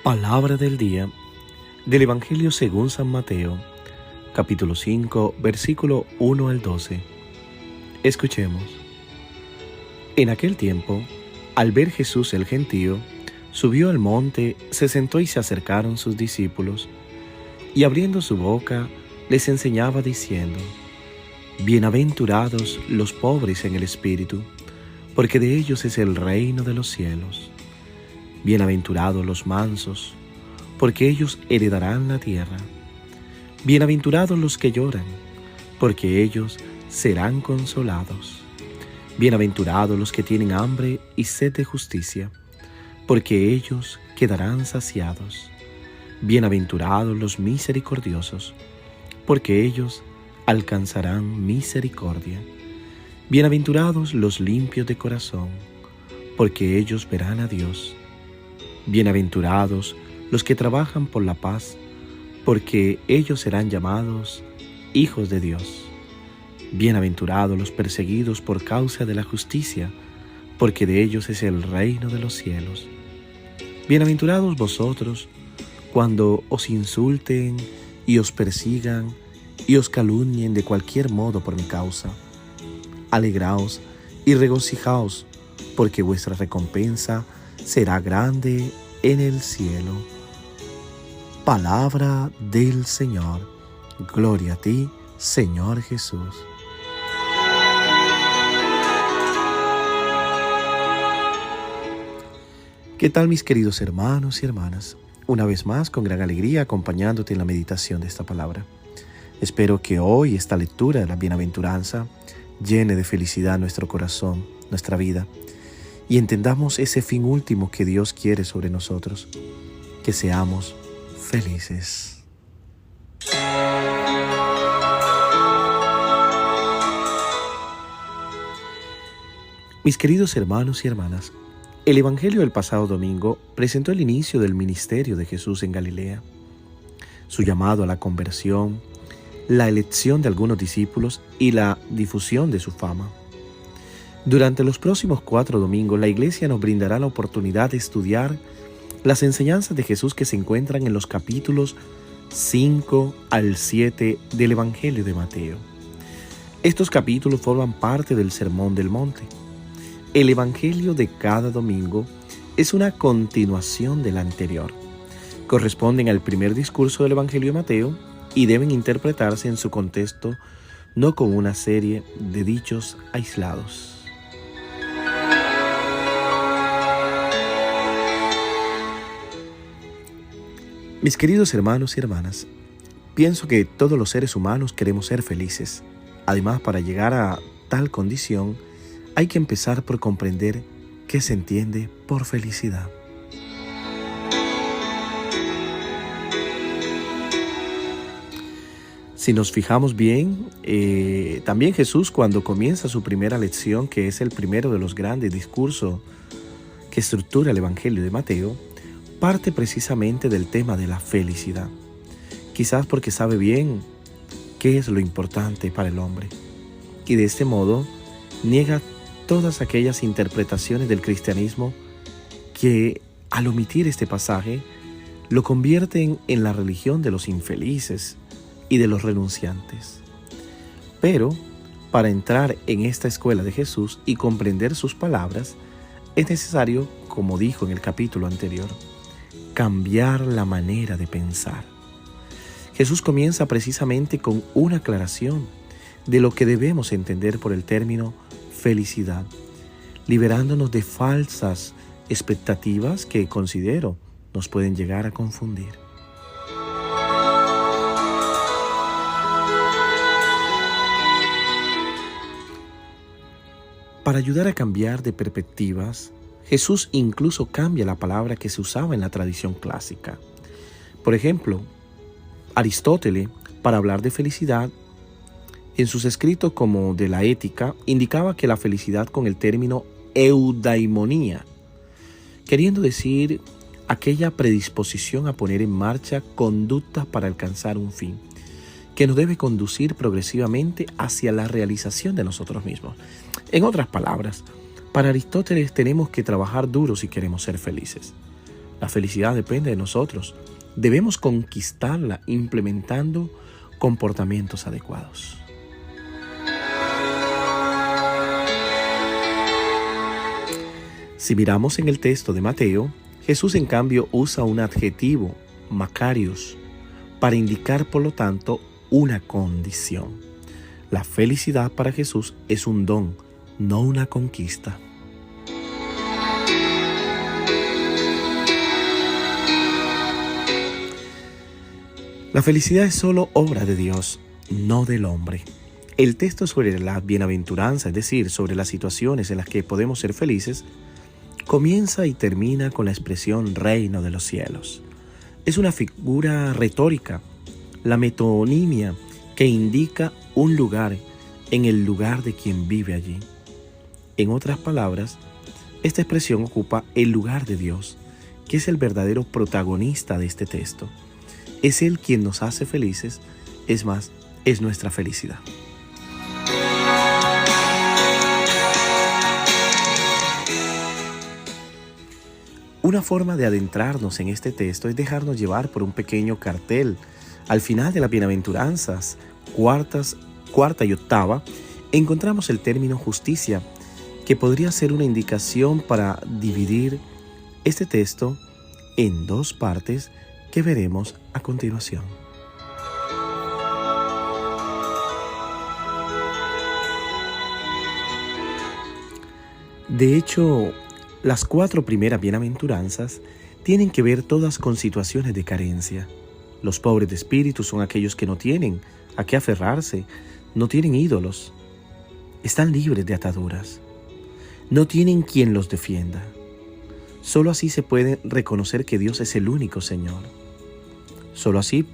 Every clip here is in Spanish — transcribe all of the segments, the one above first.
Palabra del día del Evangelio según San Mateo, capítulo 5, versículo 1 al 12. Escuchemos. En aquel tiempo, al ver Jesús el gentío, subió al monte, se sentó y se acercaron sus discípulos, y abriendo su boca, les enseñaba diciendo: Bienaventurados los pobres en el espíritu, porque de ellos es el reino de los cielos. Bienaventurados los mansos, porque ellos heredarán la tierra. Bienaventurados los que lloran, porque ellos serán consolados. Bienaventurados los que tienen hambre y sed de justicia, porque ellos quedarán saciados. Bienaventurados los misericordiosos, porque ellos alcanzarán misericordia. Bienaventurados los limpios de corazón, porque ellos verán a Dios. Bienaventurados los que trabajan por la paz, porque ellos serán llamados hijos de Dios. Bienaventurados los perseguidos por causa de la justicia, porque de ellos es el reino de los cielos. Bienaventurados vosotros cuando os insulten y os persigan y os calumnien de cualquier modo por mi causa. Alegraos y regocijaos, porque vuestra recompensa será grande en el cielo. Palabra del Señor. Gloria a ti, Señor Jesús. ¿Qué tal, mis queridos hermanos y hermanas? Una vez más, con gran alegría, acompañándote en la meditación de esta palabra. Espero que hoy esta lectura de la bienaventuranza llene de felicidad nuestro corazón, nuestra vida, y entendamos ese fin último que Dios quiere sobre nosotros, que seamos felices. Mis queridos hermanos y hermanas, el Evangelio del pasado domingo presentó el inicio del ministerio de Jesús en Galilea, su llamado a la conversión, la elección de algunos discípulos y la difusión de su fama. Durante los próximos 4 domingos, la Iglesia nos brindará la oportunidad de estudiar las enseñanzas de Jesús que se encuentran en los capítulos 5 al 7 del Evangelio de Mateo. Estos capítulos forman parte del Sermón del Monte. El Evangelio de cada domingo es una continuación del anterior. Corresponden al primer discurso del Evangelio de Mateo y deben interpretarse en su contexto, no como una serie de dichos aislados. Mis queridos hermanos y hermanas, pienso que todos los seres humanos queremos ser felices. Además, para llegar a tal condición, hay que empezar por comprender qué se entiende por felicidad. Si nos fijamos bien, también Jesús, cuando comienza su primera lección, que es el primero de los grandes discursos que estructura el Evangelio de Mateo, parte precisamente del tema de la felicidad. Quizás porque sabe bien qué es lo importante para el hombre. Y de este modo niega todas aquellas interpretaciones del cristianismo que, al omitir este pasaje, lo convierten en la religión de los infelices y de los renunciantes. Pero, para entrar en esta escuela de Jesús y comprender sus palabras, es necesario, como dijo en el capítulo anterior, cambiar la manera de pensar. Jesús comienza precisamente con una aclaración de lo que debemos entender por el término felicidad, liberándonos de falsas expectativas que considero nos pueden llegar a confundir. Para ayudar a cambiar de perspectivas, Jesús incluso cambia la palabra que se usaba en la tradición clásica. Por ejemplo, Aristóteles, para hablar de felicidad, en sus escritos como de la ética, indicaba que la felicidad con el término eudaimonía, queriendo decir aquella predisposición a poner en marcha conductas para alcanzar un fin, que nos debe conducir progresivamente hacia la realización de nosotros mismos. En otras palabras, para Aristóteles tenemos que trabajar duro si queremos ser felices. La felicidad depende de nosotros. Debemos conquistarla implementando comportamientos adecuados. Si miramos en el texto de Mateo, Jesús en cambio usa un adjetivo, makarios, para indicar por lo tanto una condición. La felicidad para Jesús es un don, no una conquista. La felicidad es solo obra de Dios, no del hombre. El texto sobre la bienaventuranza, es decir, sobre las situaciones en las que podemos ser felices, comienza y termina con la expresión reino de los cielos. Es una figura retórica, la metonimia, que indica un lugar en el lugar de quien vive allí. En otras palabras, esta expresión ocupa el lugar de Dios, que es el verdadero protagonista de este texto. Es Él quien nos hace felices, es más, es nuestra felicidad. Una forma de adentrarnos en este texto es dejarnos llevar por un pequeño cartel. Al final de las bienaventuranzas, cuarta y octava, encontramos el término justicia, que podría ser una indicación para dividir este texto en dos partes que veremos a continuación. De hecho, las 4 primeras bienaventuranzas tienen que ver todas con situaciones de carencia. Los pobres de espíritu son aquellos que no tienen a qué aferrarse, no tienen ídolos, están libres de ataduras, no tienen quien los defienda. Solo así se puede reconocer que Dios es el único Señor. Solo así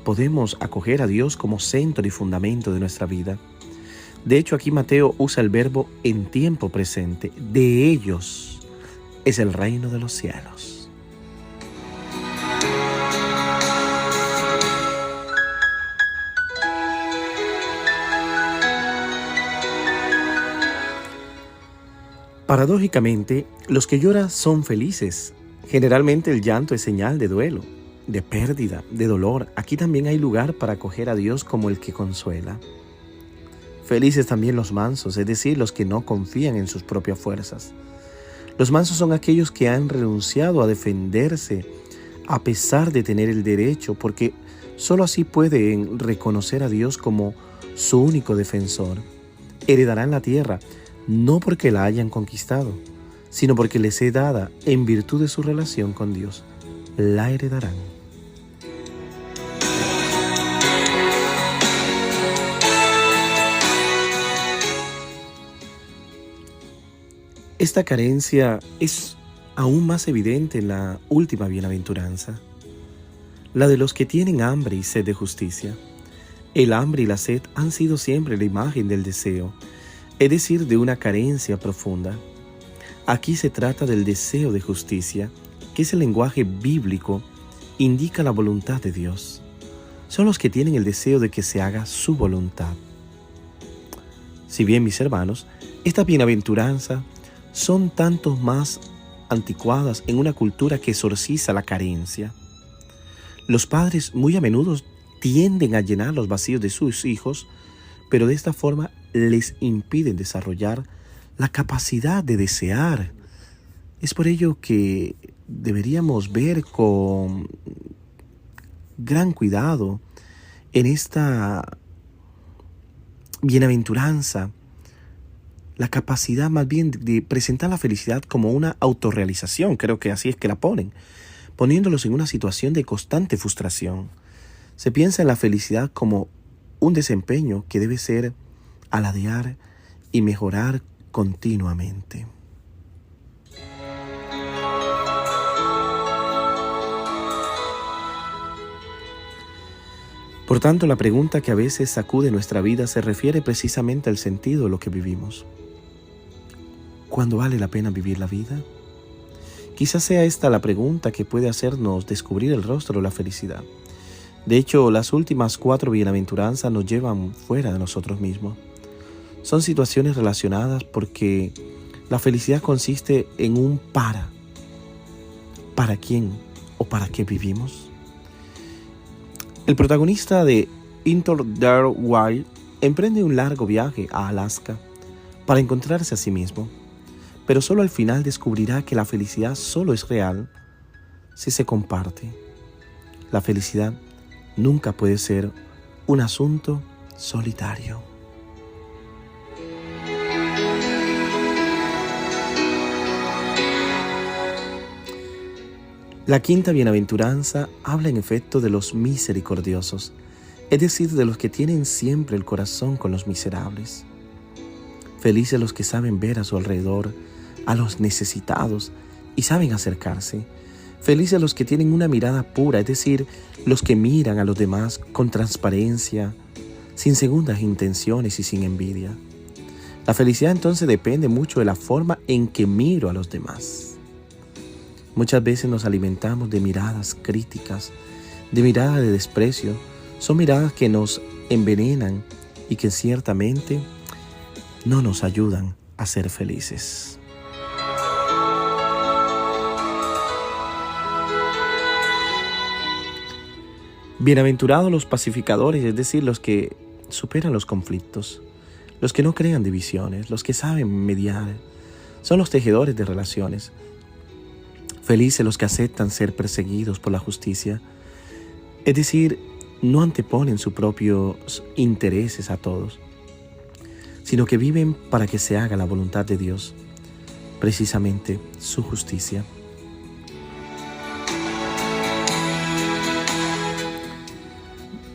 podemos acoger a Dios como centro y fundamento de nuestra vida. De hecho, aquí Mateo usa el verbo en tiempo presente. De ellos es el reino de los cielos. Paradójicamente, los que lloran son felices. Generalmente el llanto es señal de duelo, de pérdida, de dolor. Aquí también hay lugar para acoger a Dios como el que consuela. Felices también los mansos, es decir, los que no confían en sus propias fuerzas. Los mansos son aquellos que han renunciado a defenderse a pesar de tener el derecho, porque solo así pueden reconocer a Dios como su único defensor. Heredarán la tierra, no porque la hayan conquistado, sino porque les es dada en virtud de su relación con Dios. La heredarán. Esta carencia es aún más evidente en la última bienaventuranza, la de los que tienen hambre y sed de justicia. El hambre y la sed han sido siempre la imagen del deseo, es decir, de una carencia profunda. Aquí se trata del deseo de justicia, que es el lenguaje bíblico, indica la voluntad de Dios. Son los que tienen el deseo de que se haga su voluntad. Si bien, mis hermanos, esta bienaventuranza son tanto más anticuadas en una cultura que exorciza la carencia. Los padres muy a menudo tienden a llenar los vacíos de sus hijos, pero de esta forma les impiden desarrollar la capacidad de desear. Es por ello que deberíamos ver con gran cuidado en esta bienaventuranza la capacidad más bien de presentar la felicidad como una autorrealización. Creo que así es que la ponen, poniéndolos en una situación de constante frustración. Se piensa en la felicidad como un desempeño que debe ser alardear y mejorar continuamente. Por tanto, la pregunta que a veces sacude nuestra vida se refiere precisamente al sentido de lo que vivimos. ¿Cuándo vale la pena vivir la vida? Quizás sea esta la pregunta que puede hacernos descubrir el rostro de la felicidad. De hecho, las últimas 4 bienaventuranzas nos llevan fuera de nosotros mismos. Son situaciones relacionadas porque la felicidad consiste en un para ¿para quién o para qué vivimos? El protagonista de Into the Wild emprende un largo viaje a Alaska para encontrarse a sí mismo, pero solo al final descubrirá que la felicidad solo es real si se comparte. La felicidad nunca puede ser un asunto solitario. La quinta bienaventuranza habla en efecto de los misericordiosos, es decir, de los que tienen siempre el corazón con los miserables. Felices los que saben ver a su alrededor a los necesitados y saben acercarse. Felices los que tienen una mirada pura, es decir, los que miran a los demás con transparencia, sin segundas intenciones y sin envidia. La felicidad entonces depende mucho de la forma en que miro a los demás. Muchas veces nos alimentamos de miradas críticas, de miradas de desprecio. Son miradas que nos envenenan y que ciertamente no nos ayudan a ser felices. Bienaventurados los pacificadores, es decir, los que superan los conflictos, los que no crean divisiones, los que saben mediar, son los tejedores de relaciones. Felices los que aceptan ser perseguidos por la justicia, es decir, no anteponen sus propios intereses a todos, sino que viven para que se haga la voluntad de Dios, precisamente su justicia.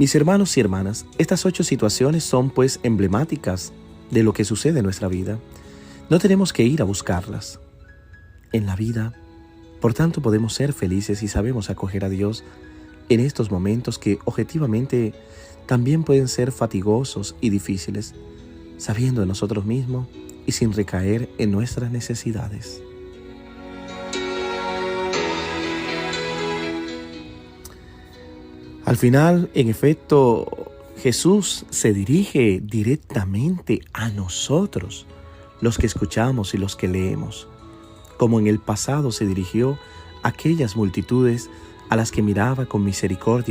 Mis hermanos y hermanas, estas 8 situaciones son pues emblemáticas de lo que sucede en nuestra vida. No tenemos que ir a buscarlas. En la vida, por tanto, podemos ser felices si sabemos acoger a Dios en estos momentos que objetivamente también pueden ser fatigosos y difíciles, sabiendo de nosotros mismos y sin recaer en nuestras necesidades. Al final, en efecto, Jesús se dirige directamente a nosotros, los que escuchamos y los que leemos, como en el pasado se dirigió a aquellas multitudes a las que miraba con misericordia